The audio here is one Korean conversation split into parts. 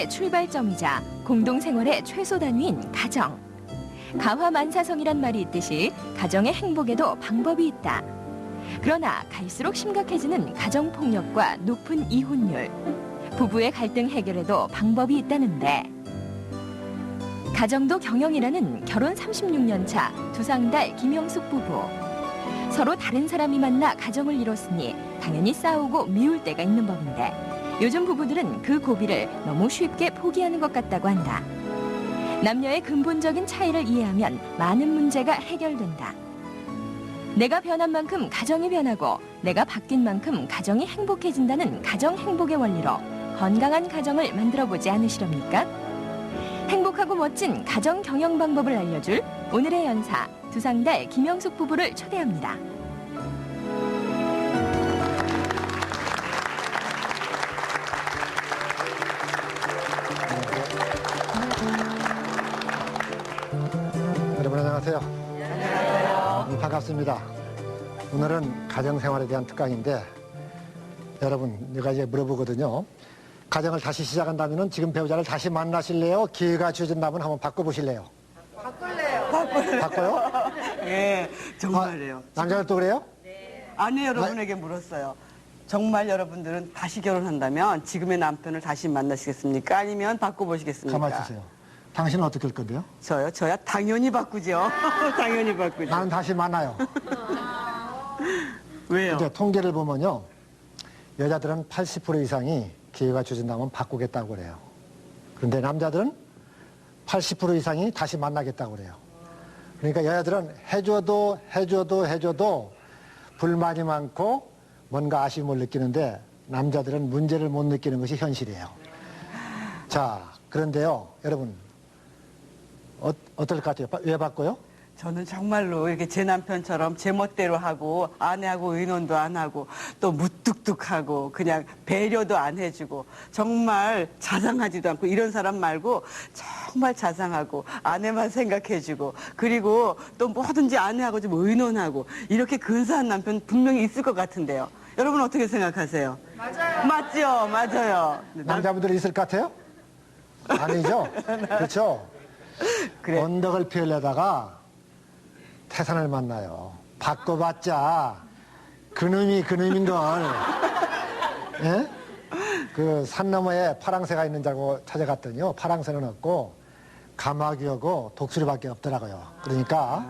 행복의 출발점이자 공동생활의 최소 단위인 가정. 가화만사성이란 말이 있듯이 가정의 행복에도 방법이 있다. 그러나 갈수록 심각해지는 가정폭력과 높은 이혼율. 부부의 갈등 해결에도 방법이 있다는데. 가정도 경영이라는 결혼 36년 차 두상달 김영숙 부부. 서로 다른 사람이 만나 가정을 이뤘으니 당연히 싸우고 미울 때가 있는 법인데 요즘 부부들은 그 고비를 너무 쉽게 포기하는 것 같다고 한다. 남녀의 근본적인 차이를 이해하면 많은 문제가 해결된다. 내가 변한 만큼 가정이 변하고 내가 바뀐 만큼 가정이 행복해진다는 가정 행복의 원리로 건강한 가정을 만들어보지 않으시렵니까? 행복하고 멋진 가정 경영 방법을 알려줄 오늘의 연사 두상달 김영숙 부부를 초대합니다. 여러분 안녕하세요. 반갑습니다. 오늘은 가정생활에 대한 특강인데 여러분 내가 이제 물어보거든요. 가정을 다시 시작한다면 지금 배우자를 다시 만나실래요? 기회가 주어진다면 한번 바꿔보실래요? 바꿔요? 예, 정말이에요. 남자들도 그래요? 아내 여러분에게 물었어요. 정말 여러분들은 다시 결혼한다면 지금의 남편을 다시 만나시겠습니까? 아니면 바꿔보시겠습니까? 가만히 있으세요. 당신은 어떻게 할 건데요? 저야 당연히 바꾸죠. 당연히 바꾸죠. 나는 다시 만나요. 왜요? 이제 통계를 보면요. 여자들은 80% 이상이 기회가 주어진다면 바꾸겠다고 그래요. 그런데 남자들은 80% 이상이 다시 만나겠다고 그래요. 그러니까 여자들은 해줘도 불만이 많고 뭔가 아쉬움을 느끼는데 남자들은 문제를 못 느끼는 것이 현실이에요. 자, 그런데요, 여러분, 어떨 것 같아요? 왜 바꿔요? 저는 정말로 이렇게 제 남편처럼 제 멋대로 하고 아내하고 의논도 안 하고 또 무뚝뚝하고 그냥 배려도 안 해주고 정말 자상하지도 않고 이런 사람 말고 정말 자상하고 아내만 생각해주고 그리고 또 뭐든지 아내하고 좀 의논하고 이렇게 근사한 남편 분명히 있을 것 같은데요. 여러분 어떻게 생각하세요? 맞아요. 맞죠? 맞아요. 남자분들이 있을 것 같아요? 아니죠? 그렇죠? 그래. 언덕을 피우려다가 태산을 만나요. 바꿔봤자 그놈인걸. 예? 그 산 너머에 파랑새가 있는 줄 알고 찾아갔더니요. 파랑새는 없고 가마귀하고 독수리밖에 없더라고요. 그러니까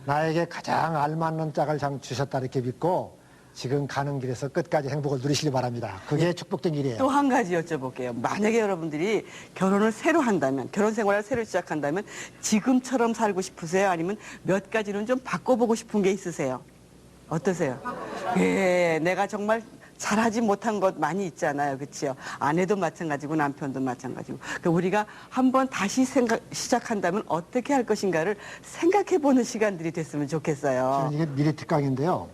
나에게 가장 알맞는 짝을 주셨다 이렇게 믿고 지금 가는 길에서 끝까지 행복을 누리시기 바랍니다. 그게 축복된 길이에요. 또 한 가지 여쭤볼게요. 만약에 여러분들이 결혼을 새로 한다면, 결혼 생활을 새로 시작한다면 지금처럼 살고 싶으세요? 아니면 몇 가지는 좀 바꿔보고 싶은 게 있으세요? 어떠세요? 예, 내가 정말 잘하지 못한 것 많이 있잖아요. 그렇죠? 아내도 마찬가지고 남편도 마찬가지고. 그러니까 우리가 한번 다시 시작한다면 어떻게 할 것인가를 생각해보는 시간들이 됐으면 좋겠어요. 이게 미래 특강인데요.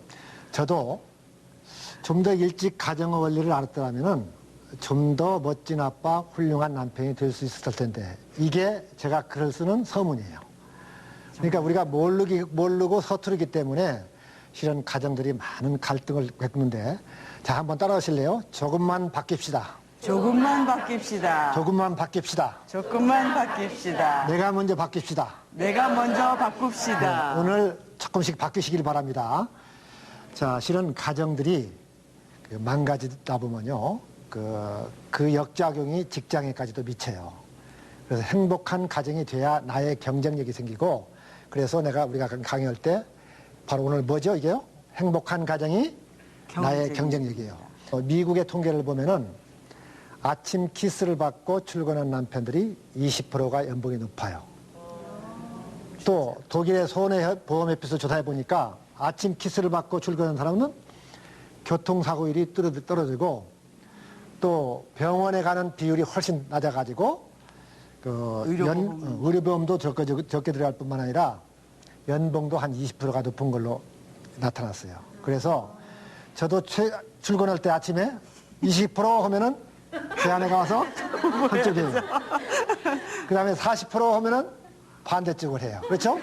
저도 좀 더 일찍 가정의 원리를 알았더라면 좀 더 멋진 아빠, 훌륭한 남편이 될 수 있었을 텐데 이게 제가 글을 쓰는 서문이에요. 그러니까 우리가 모르고 서투르기 때문에 실은 가정들이 많은 갈등을 겪는데 자, 한번 따라하실래요? 조금만 바뀝시다. 조금만 바뀝시다. 조금만 바뀝시다. 조금만 바뀝시다. 내가 먼저 바뀝시다. 내가 먼저 바꿉시다. 오늘 조금씩 바뀌시길 바랍니다. 자, 실은 가정들이 망가지다 보면요. 그 역작용이 직장에까지도 미쳐요. 그래서 행복한 가정이 돼야 나의 경쟁력이 생기고 그래서 우리가 강의할 때 바로 오늘 뭐죠, 이게요? 행복한 가정이 나의 경쟁력이에요. 미국의 통계를 보면은 아침 키스를 받고 출근한 남편들이 20%가 연봉이 높아요. 또 독일의 손해보험협회에서 조사해 보니까 아침 키스를 받고 출근한 사람은 교통사고율이 떨어지고 또 병원에 가는 비율이 훨씬 낮아가지고 의료보험도 적게 들어갈 뿐만 아니라 연봉도 한 20%가 높은 걸로 나타났어요. 그래서 저도 출근할 때 아침에 20% 하면은 제 아내가 와서 한쪽이에요. 그 다음에 40% 하면은 반대쪽을 해요. 그렇죠?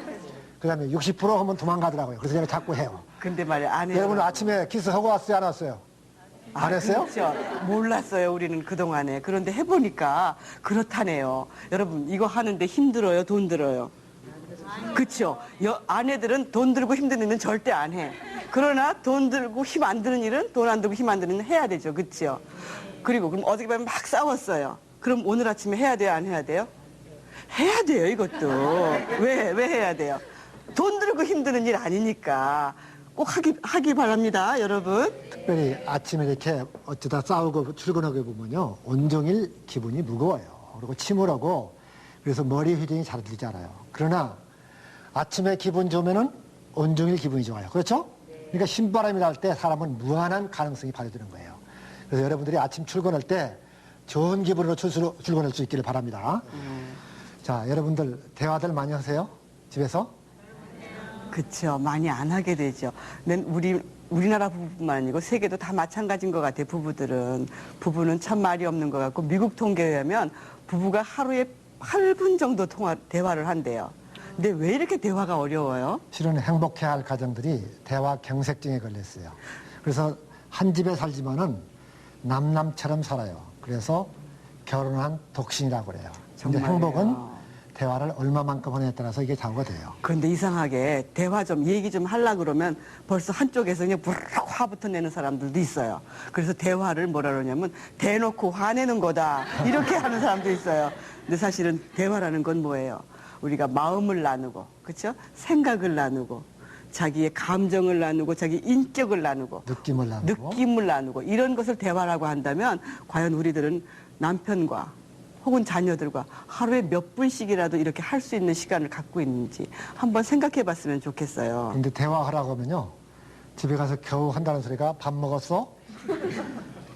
그 다음에 60% 하면 도망가더라고요. 그래서 제가 자꾸 해요. 근데 말이야, 아내. 여러분 아침에 키스하고 왔어요? 안 왔어요? 안 했어요? 그렇죠. 몰랐어요, 우리는 그동안에. 그런데 해보니까 그렇다네요. 여러분, 이거 하는데 힘들어요, 돈 들어요? 그렇죠. 아내들은 돈 들고 힘든 일은 절대 안 해. 그러나 돈 들고 힘 안 드는 일은, 돈 안 들고 힘 안 드는 일은 해야 되죠. 그렇죠. 그리고 그럼 어저께 밤에 막 싸웠어요. 그럼 오늘 아침에 해야 돼요, 안 해야 돼요? 해야 돼요, 이것도. 왜 해야 돼요? 돈 들고 힘드는 일 아니니까 꼭 하기 바랍니다, 여러분. 특별히 아침에 이렇게 어쩌다 싸우고 출근하게 보면요, 온종일 기분이 무거워요. 그리고 침울하고, 그래서 머리 회전이 잘 들지 않아요. 그러나 아침에 기분 좋으면은 온종일 기분이 좋아요. 그렇죠? 그러니까 신바람이 날 때 사람은 무한한 가능성이 발휘되는 거예요. 그래서 여러분들이 아침 출근할 때 좋은 기분으로 출근할 수 있기를 바랍니다. 자, 여러분들 대화들 많이 하세요? 집에서? 그렇죠. 많이 안 하게 되죠. 우리나라 부부뿐만 아니고 세계도 다 마찬가지인 것 같아요. 부부는 참 말이 없는 것 같고, 미국 통계에 의하면 부부가 하루에 8분 정도 대화를 한대요. 근데 왜 이렇게 대화가 어려워요? 실은 행복해야 할 가정들이 대화 경색증에 걸렸어요. 그래서 한 집에 살지만은 남남처럼 살아요. 그래서 결혼한 독신이라고 그래요. 근데 정말요? 행복은 대화를 얼마만큼 하느냐에 따라서 이게 좌우가 돼요. 그런데 이상하게 얘기 좀 하려고 그러면 벌써 한쪽에서 그냥 부르륵 화부터 내는 사람들도 있어요. 그래서 대화를 뭐라 그러냐면 대놓고 화내는 거다, 이렇게 하는 사람도 있어요. 근데 사실은 대화라는 건 뭐예요? 우리가 마음을 나누고, 그렇죠? 생각을 나누고, 자기의 감정을 나누고, 자기 인격을 나누고, 느낌을 나누고 이런 것을 대화라고 한다면, 과연 우리들은 남편과 혹은 자녀들과 하루에 몇 분씩이라도 이렇게 할 수 있는 시간을 갖고 있는지 한번 생각해 봤으면 좋겠어요. 근데 대화하라고 하면요, 집에 가서 겨우 한다는 소리가 밥 먹었어?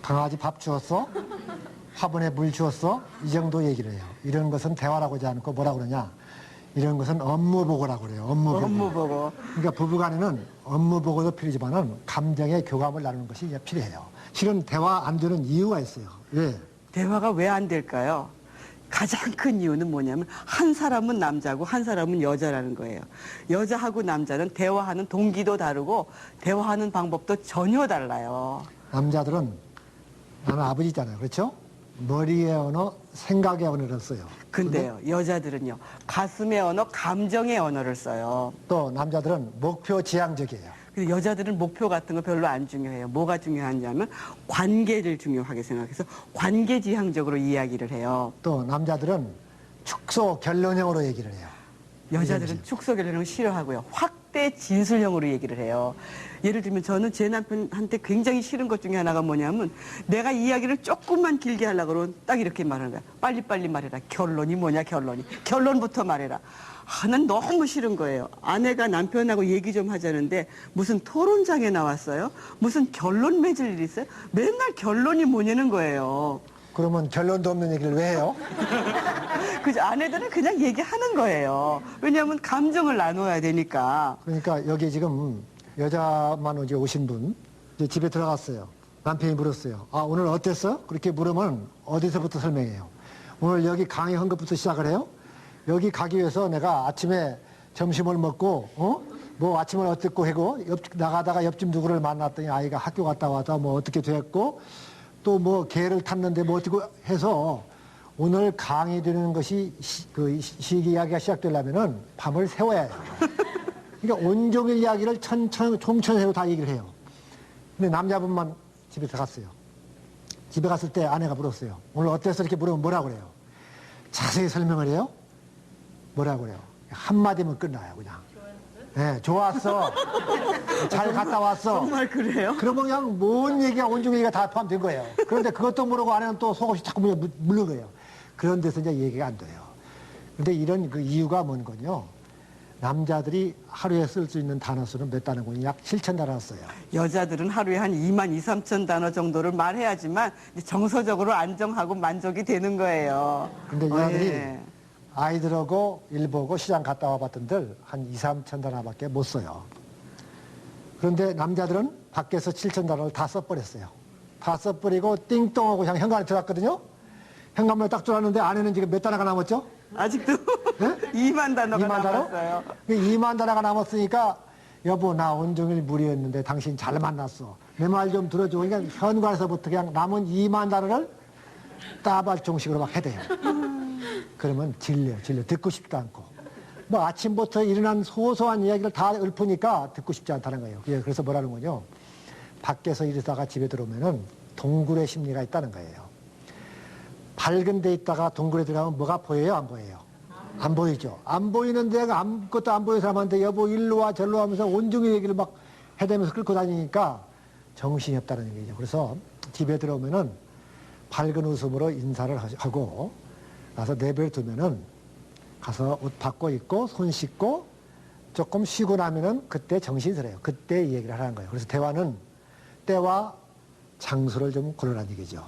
강아지 밥 주었어? 화분에 물 주었어? 이 정도 얘기를 해요. 이런 것은 대화라고 하지 않고 뭐라 그러냐, 이런 것은 업무 보고라고 그래요. 업무 보고. 그러니까 부부간에는 업무 보고도 필요하지만은 감정의 교감을 나누는 것이 필요해요. 실은 대화 안 되는 이유가 있어요. 왜? 대화가 왜 안 될까요? 가장 큰 이유는 뭐냐면, 한 사람은 남자고 한 사람은 여자라는 거예요. 여자하고 남자는 대화하는 동기도 다르고 대화하는 방법도 전혀 달라요. 남자들은, 나는 아버지잖아요. 그렇죠? 머리의 언어, 생각의 언어를 써요. 근데요, 여자들은요, 가슴의 언어, 감정의 언어를 써요. 또 남자들은 목표 지향적이에요. 근데 여자들은 목표 같은 거 별로 안 중요해요. 뭐가 중요하냐면 관계를 중요하게 생각해서 관계지향적으로 이야기를 해요. 또 남자들은 축소 결론형으로 얘기를 해요. 여자들은 축소 결론을 싫어하고요, 확대 진술형으로 얘기를 해요. 예를 들면 저는 제 남편한테 굉장히 싫은 것 중에 하나가 뭐냐면, 내가 이야기를 조금만 길게 하려고 그러면 딱 이렇게 말하는 거야. 빨리빨리 말해라. 결론이 뭐냐, 결론부터 말해라. 난 너무 싫은 거예요. 아내가 남편하고 얘기 좀 하자는데 무슨 토론장에 나왔어요? 무슨 결론 맺을 일이 있어요? 맨날 결론이 뭐냐는 거예요. 그러면 결론도 없는 얘기를 왜 해요? 그죠? 아내들은 그냥 얘기하는 거예요. 왜냐하면 감정을 나눠야 되니까. 그러니까 여기 지금 여자만 이제 오신 분, 이제 집에 들어갔어요. 남편이 물었어요. 아, 오늘 어땠어? 그렇게 물으면 어디서부터 설명해요? 오늘 여기 강의 한 것부터 시작을 해요? 여기 가기 위해서 내가 아침에 점심을 먹고, 뭐 아침을 어땠고 하고, 나가다가 옆집 누구를 만났더니 아이가 학교 갔다 와서 뭐 어떻게 됐고, 또 뭐 개를 탔는데 뭐 어떻게 해서 오늘 강의 드리는 것이 시기 이야기가 시작되려면은 밤을 새워야 해요. 그러니까 온종일 이야기를 총천히 해고 다 얘기를 해요. 근데 남자분만 집에 들어갔어요. 집에 갔을 때 아내가 물었어요. 오늘 어땠어? 이렇게 물으면 뭐라고 그래요? 자세히 설명을 해요? 뭐라고 그래요? 한마디면 끝나요, 그냥. 네, 좋았어. 잘 갔다 왔어. 정말 그래요? 그러면 그냥 뭔 얘기가, 온종일 얘기가 다 포함된 거예요. 그런데 그것도 모르고 아내는 또 속없이 자꾸 물는 거예요. 그런 데서 이제 얘기가 안 돼요. 근데 이런 그 이유가 뭔 거냐? 남자들이 하루에 쓸 수 있는 단어 수는 몇 단어고 약 7,000단어 써요. 여자들은 하루에 한 2만 2, 3천 단어 정도를 말해야지만 정서적으로 안정하고 만족이 되는 거예요. 근데 여자들이 예. 아이들하고 일 보고 시장 갔다 와봤던들 한 2, 3천 단어밖에 못 써요. 그런데 남자들은 밖에서 7천 단어를 다 써버렸어요. 다 써버리고 띵똥하고 그냥 현관에 들어갔거든요. 현관문에 딱 들어왔는데 안에는 지금 몇 단어가 남았죠? 아직도 네? 2만 단어가 2만 단어? 남았어요. 2만 단어가 남았으니까 여보 나 온종일 무리였는데 당신 잘 만났어. 내 말 좀 들어줘. 그러니까 현관에서부터 그냥 남은 2만 단어를 따발총식으로 막 해대요. 그러면 질려. 듣고 싶지도 않고. 뭐 아침부터 일어난 소소한 이야기를 다 읊으니까 듣고 싶지 않다는 거예요. 그래서 뭐라는 거죠? 밖에서 일하다가 집에 들어오면은 동굴의 심리가 있다는 거예요. 밝은 데 있다가 동굴에 들어가면 뭐가 보여요? 안 보여요? 안 보이죠? 안 보이는 데가 아무것도 안 보이는 사람한테 여보 일로 와 절로 하면서 온종일 얘기를 막 해대면서 끌고 다니니까 정신이 없다는 얘기죠. 그래서 집에 들어오면은 밝은 웃음으로 인사를 하고 나서 내버려두면은 가서 옷 바꿔 입고 손 씻고 조금 쉬고 나면은 그때 정신이 들어요. 그때 이 얘기를 하라는 거예요. 그래서 대화는 때와 장소를 좀 고르라는 얘기죠.